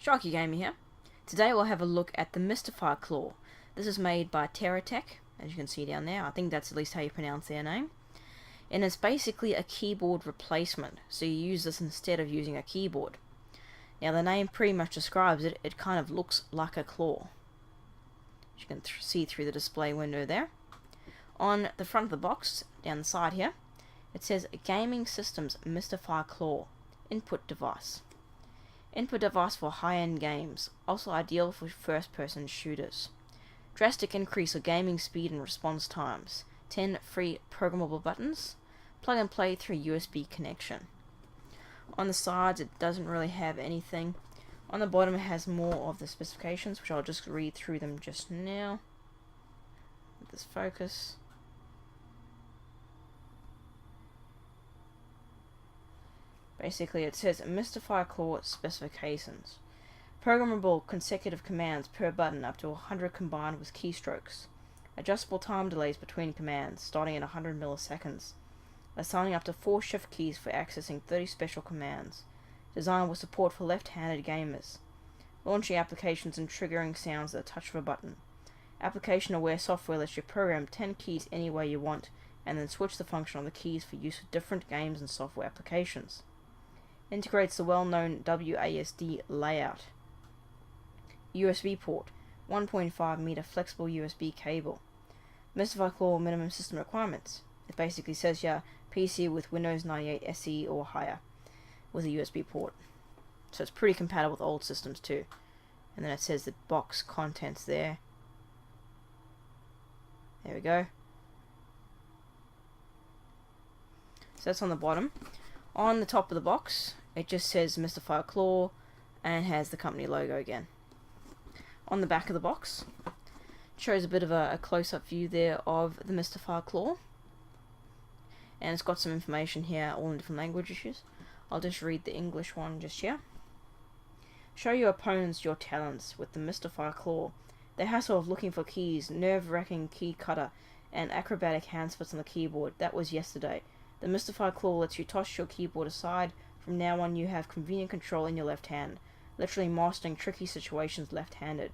Sharky Gamer here. Today we'll have a look at the Mystifier Claw. This is made by TerraTech, as you can see down there. I think that's at least how you pronounce their name. And it's basically a keyboard replacement, so you use this instead of using a keyboard. Now the name pretty much describes it. It kind of looks like a claw. As you can see through the display window there. On the front of the box, down the side here, it says Gaming Systems Mystifier Claw Input Device. Input device for high-end games, also ideal for first-person shooters. Drastic increase of gaming speed and response times. 10 free programmable buttons. Plug and play through USB connection. On the sides it doesn't really have anything. On the bottom it has more of the specifications, which I'll just read through them just now. With this focus. Basically it says Mystifier Claw specifications. Programmable consecutive commands per button up to 100 combined with keystrokes. Adjustable time delays between commands starting at 100 milliseconds. Assigning up to 4 shift keys for accessing 30 special commands. Designed with support for left-handed gamers. Launching applications and triggering sounds at the touch of a button. Application-aware software lets you program 10 keys any way you want and then switch the function on the keys for use with different games and software applications. Integrates the well-known WASD layout. USB port, 1.5 meter flexible USB cable. Mystifier Claw minimum system requirements. It basically says here PC with Windows 98 SE or higher with a USB port. So it's pretty compatible with old systems too. And then it says the box contents there. There we go. So that's on the bottom. On the top of the box, it just says Mystifier Claw and has the company logo again. On the back of the box, it shows a bit of a close-up view there of the Mystifier Claw. And it's got some information here, all in different languages. I'll just read the English one just here. Show your opponents your talents with the Mystifier Claw. The hassle of looking for keys, nerve-wracking key cutter, and acrobatic hand splits on the keyboard, that was yesterday. The Mystifier Claw lets you toss your keyboard aside. From now on you have convenient control in your left hand, literally mastering tricky situations left-handed.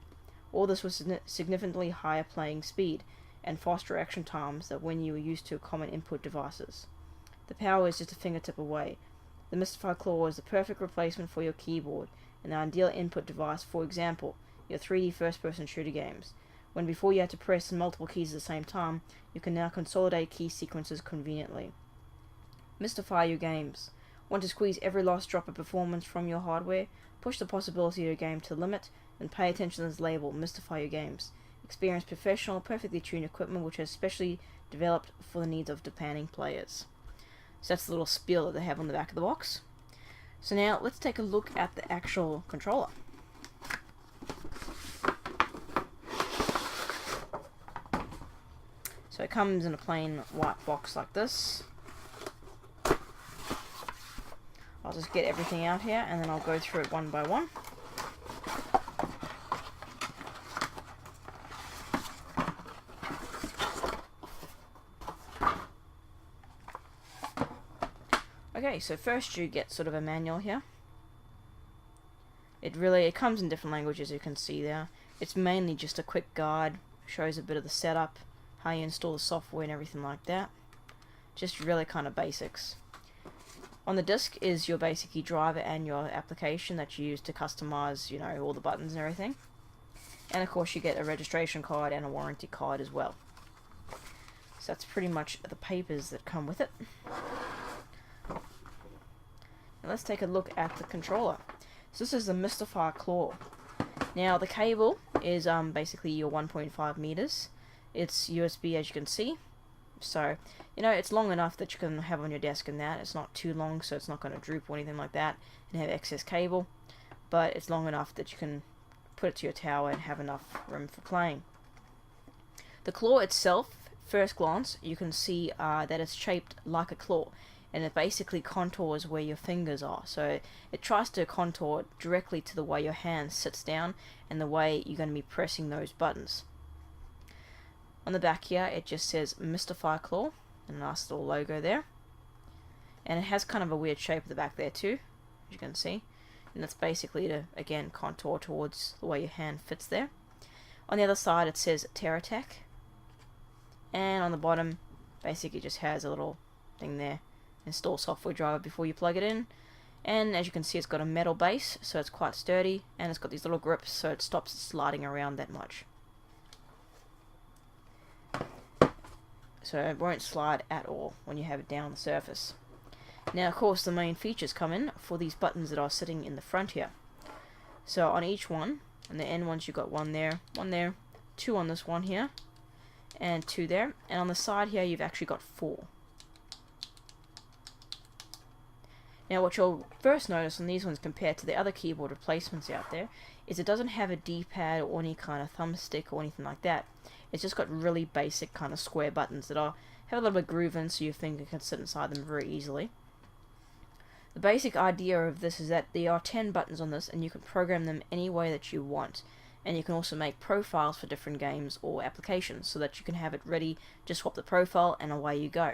All this with significantly higher playing speed and faster reaction times than when you were used to common input devices. The power is just a fingertip away. The Mystifier Claw is the perfect replacement for your keyboard, an ideal input device for example, your 3D first-person shooter games. When before you had to press multiple keys at the same time, you can now consolidate key sequences conveniently. Mystify your games. Want to squeeze every last drop of performance from your hardware? Push the possibility of your game to the limit and pay attention to this label, Mystify your games. Experience professional, perfectly tuned equipment which is specially developed for the needs of demanding players. So that's the little spiel that they have on the back of the box. So now let's take a look at the actual controller. So it comes in a plain white box like this. I'll just get everything out here and then I'll go through it one by one. Okay, so first you get sort of a manual here. It comes in different languages, you can see there. It's mainly just a quick guide, shows a bit of the setup, how you install the software and everything like that. Just really kind of basics. On the disc is your basically driver and your application that you use to customize, you know, all the buttons and everything. And of course you get a registration card and a warranty card as well. So that's pretty much the papers that come with it. Now let's take a look at the controller. So this is the Mystifier Claw. Now the cable is basically your 1.5 meters. It's USB, as you can see. So, you know, it's long enough that you can have on your desk and that. It's not too long, so it's not going to droop or anything like that and have excess cable. But it's long enough that you can put it to your tower and have enough room for playing. The claw itself, first glance, you can see that it's shaped like a claw. And it basically contours where your fingers are. So it tries to contour directly to the way your hand sits down and the way you're going to be pressing those buttons. On the back here it just says Mystifier Claw, and a nice little logo there. And it has kind of a weird shape at the back there too, as you can see. and that's basically to, again, contour towards the way your hand fits there. On the other side it says TerraTech, and on the bottom basically just has a little thing there, install software driver before you plug it in. And as you can see, it's got a metal base, so it's quite sturdy, and it's got these little grips so it stops it sliding around that much. So it won't slide at all when you have it down on the surface. Now of course the main features come in for these buttons that are sitting in the front here. So on each one, on the end ones, you've got one there, two on this one here, and two there, and on the side here you've actually got 4. Now what you'll first notice on these ones compared to the other keyboard replacements out there is it doesn't have a D-pad or any kind of thumbstick or anything like that. It's just got really basic kind of square buttons that have a little bit of groove in, so your finger can sit inside them very easily. The basic idea of this is that there are 10 buttons on this, and you can program them any way that you want. And you can also make profiles for different games or applications so that you can have it ready, just swap the profile and away you go.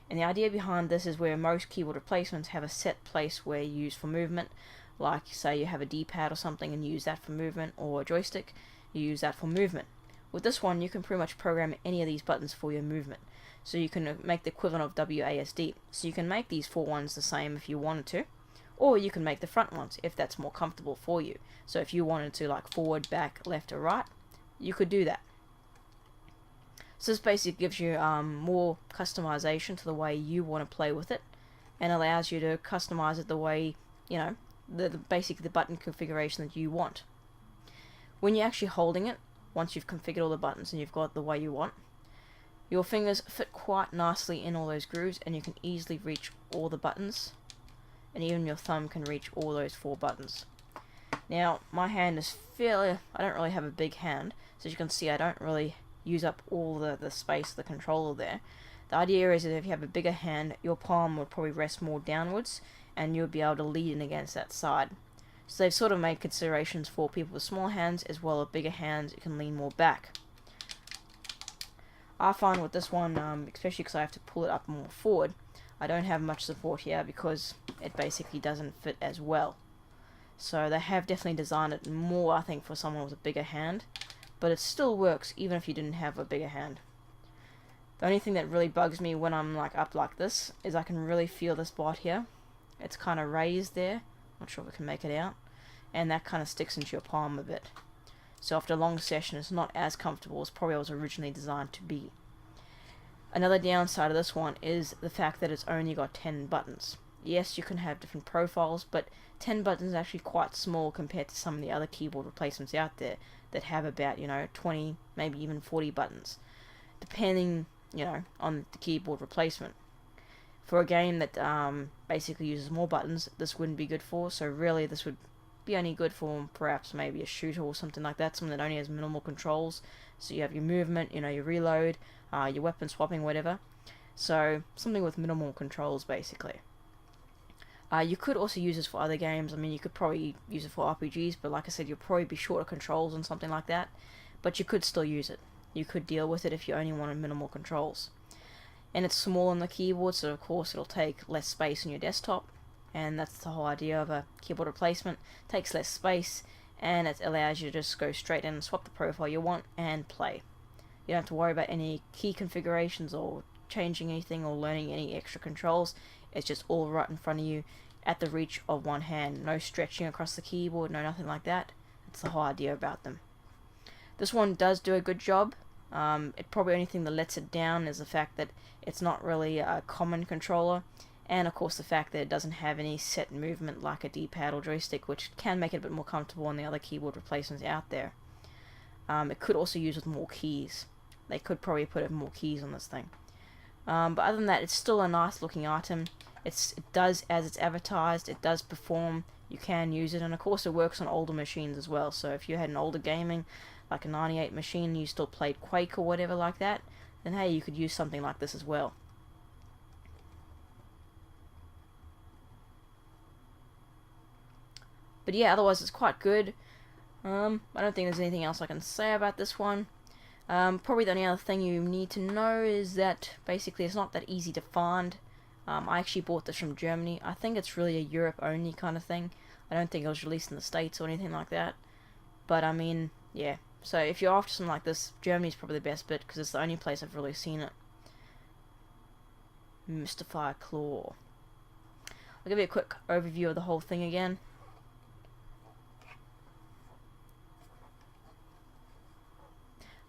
And the idea behind this is where most keyboard replacements have a set place where you use for movement, like say you have a D-pad or something and you use that for movement, or a joystick, you use that for movement. With this one you can pretty much program any of these buttons for your movement. So you can make the equivalent of WASD. So you can make these 4 ones the same if you wanted to, or you can make the front ones if that's more comfortable for you. So if you wanted to like forward, back, left or right, you could do that. So this basically gives you more customization to the way you want to play with it, and allows you to customize it the way, you know, basically the button configuration that you want. When you're actually holding it, once you've configured all the buttons and you've got it the way you want, your fingers fit quite nicely in all those grooves, and you can easily reach all the buttons, and even your thumb can reach all those 4 buttons. Now my hand is I don't really have a big hand, so as you can see I don't really use up all the space of the controller there. The idea is that if you have a bigger hand, your palm would probably rest more downwards and you'll be able to lean in against that side. So they've sort of made considerations for people with small hands as well as bigger hands. You can lean more back. I find with this one, especially because I have to pull it up more forward, I don't have much support here because it basically doesn't fit as well. So they have definitely designed it more, I think, for someone with a bigger hand, but it still works even if you didn't have a bigger hand. The only thing that really bugs me when I'm like up like this is I can really feel this part here. It's kind of raised there, not sure if I can make it out, and that kind of sticks into your palm a bit. So after a long session it's not as comfortable as probably it was originally designed to be. Another downside of this one is the fact that it's only got 10 buttons. Yes, you can have different profiles, but 10 buttons is actually quite small compared to some of the other keyboard replacements out there that have about, 20, maybe even 40 buttons, depending, on the keyboard replacement. For a game that basically uses more buttons, this wouldn't be good for, so really this would be only good for perhaps maybe a shooter or something like that, something that only has minimal controls. So you have your movement, your reload, your weapon swapping, whatever. So something with minimal controls basically. You could also use this for other games. I mean, you could probably use it for RPGs, but like I said, you'll probably be short of controls and something like that. But you could still use it. You could deal with it if you only wanted minimal controls. And it's small on the keyboard, so of course it'll take less space on your desktop. And that's the whole idea of a keyboard replacement. It takes less space, and it allows you to just go straight in and swap the profile you want and play. You don't have to worry about any key configurations or changing anything or learning any extra controls. It's just all right in front of you at the reach of one hand. No stretching across the keyboard, no nothing like that. That's the whole idea about them. This one does do a good job. It probably only thing that lets it down is the fact that it's not really a common controller, and of course the fact that it doesn't have any set movement like a D-pad or joystick, which can make it a bit more comfortable on the other keyboard replacements out there. It could also use with more keys. They could probably put more keys on this thing. But other than that, it's still a nice looking item. It does as it's advertised, it does perform, you can use it, and of course it works on older machines as well. So if you had an older gaming, like a 98 machine, and you still played Quake or whatever like that, then hey, you could use something like this as well. But yeah, otherwise it's quite good. I don't think there's anything else I can say about this one. Probably the only other thing you need to know is that basically it's not that easy to find. I actually bought this from Germany. I think it's really a Europe only kind of thing. I don't think it was released in the States or anything like that. But I mean, yeah. So if you're after something like this, Germany's probably the best bit because it's the only place I've really seen it. Mystifier Claw. I'll give you a quick overview of the whole thing again.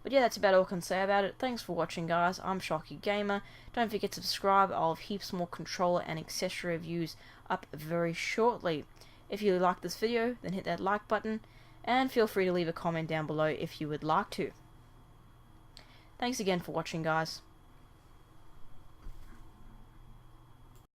But yeah, that's about all I can say about it. Thanks for watching, guys. I'm Shocky Gamer. Don't forget to subscribe. I'll have heaps more controller and accessory reviews up very shortly. If you like this video, then hit that like button, and feel free to leave a comment down below if you would like to. Thanks again for watching, guys.